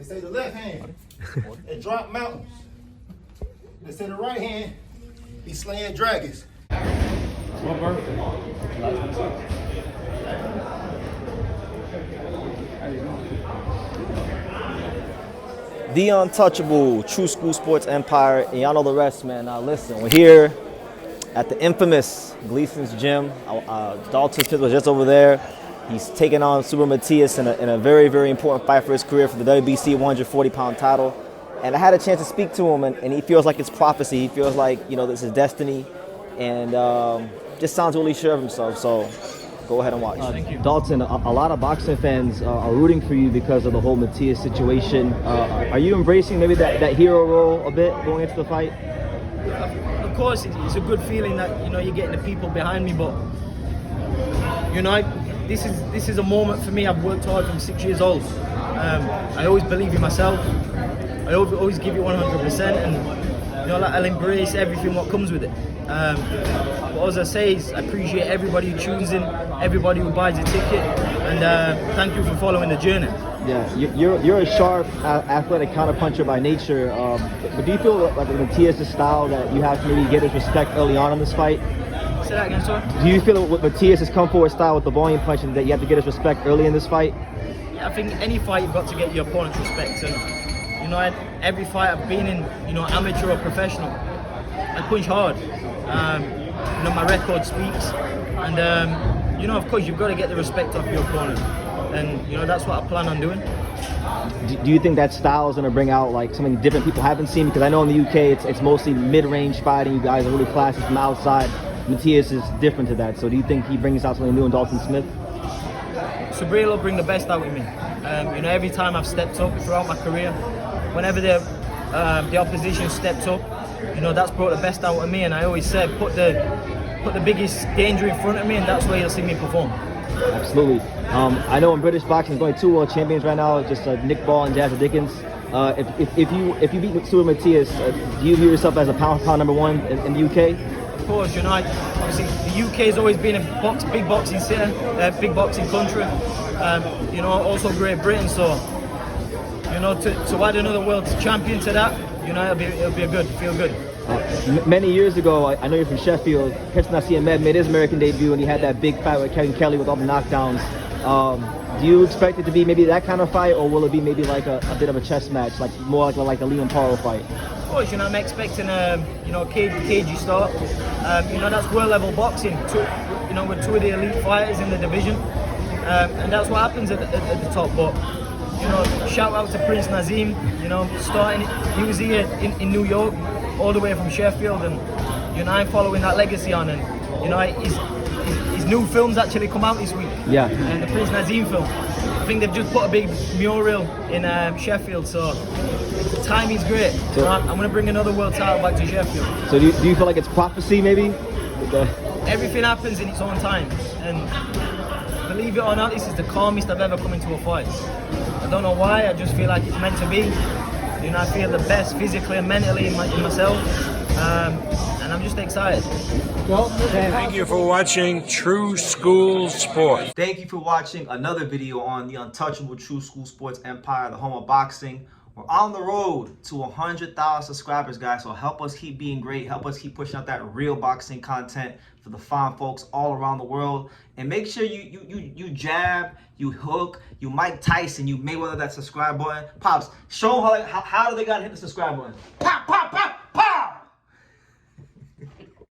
They say the left hand, it drop mountains. They say the right hand, be slaying dragons. The untouchable True School Sports Empire, and y'all know the rest, man. Now listen, we're here at the infamous Gleasons Gym. Dalton Smith was just over there. He's taking on Subriel Matias in a very, very important fight for his career for the WBC 140-pound title. And I had a chance to speak to him, and he feels like it's prophecy. He feels like, you know, this is destiny, and just sounds really sure of himself. So go ahead and watch. Thank you. Dalton, a lot of boxing fans are rooting for you because of the whole Matias situation. Are you embracing maybe that hero role a bit going into the fight? Of course, it's a good feeling that, you know, you're getting the people behind me, but, you know, this is a moment for me. I've worked hard from 6 years old. I always believe in myself. I always give it 100%, and, you know, I'll embrace everything what comes with it. But as I say, I appreciate everybody who tunes in, everybody who buys a ticket, and thank you for following the journey. Yeah, you're a sharp, athletic counterpuncher by nature. But do you feel like with Matias' style that you have to maybe get his respect early on in this fight? Say that again, sorry? Do you feel with Matias' come forward style with the volume punching that you have to get his respect early in this fight? Yeah, I think any fight you've got to get your opponent's respect, and, you know, every fight I've been in, you know, amateur or professional, I punch hard. You know, my record speaks, and you know, of course, you've got to get the respect of your opponent, and, you know, that's what I plan on doing. Do you think that style is going to bring out like something different people haven't seen? Because I know in the UK it's mostly mid-range fighting. You guys are really classy from outside. Matias is different to that. So do you think he brings out something new in Dalton Smith? Subriel will bring the best out of me. You know, every time I've stepped up throughout my career, whenever the opposition steps up, you know, that's brought the best out of me. And I always said, put the biggest danger in front of me, and that's where you'll see me perform. Absolutely. I know in British boxing, there's only 2 world champions right now, just Nick Ball and Jazza Dickens. If you beat Subriel Matias, do you view yourself as a pound #1 in the UK? Of course, you know, obviously the UK has always been a big boxing city, big boxing country. You know, also Great Britain. So, you know, to add another world champion to that, you know, it'll be feel good. Many years ago, I know you're from Sheffield. Naseem made his American debut, and he had that big fight with Kevin Kelly with all the knockdowns. Do you expect it to be maybe that kind of fight, or will it be maybe like a bit of a chess match, like more like a Liam Paro fight? Of course, you know, I'm expecting you know, cagey start. You know, that's world level boxing. You know, with 2 of the elite fighters in the division, and that's what happens at the top. But, you know, shout out to Prince Naseem. You know, he was here in New York, all the way from Sheffield, and, you know, I'm following that legacy on, and, you know, his new film's actually come out this week. Yeah. And the Prince Naseem film. I think they've just put a big mural in Sheffield, so the timing's great. So I'm going to bring another world title back to Sheffield. So do you feel like it's prophecy maybe? Everything happens in its own time, and believe it or not, this is the calmest I've ever come into a fight. I don't know why, I just feel like it's meant to be. You know, I feel the best physically and mentally in myself, and I'm just excited. Thank you for watching True School Sports. Thank you for watching another video on the untouchable True School Sports Empire, the home of boxing. We're on the road to 100,000 subscribers, guys, so help us keep being great. Help us keep pushing out that real boxing content for the fine folks all around the world. And make sure you jab, you hook, you Mike Tyson, you Mayweather that subscribe button. Pops, show them how do they gotta hit the subscribe button. Pop, pop, pop.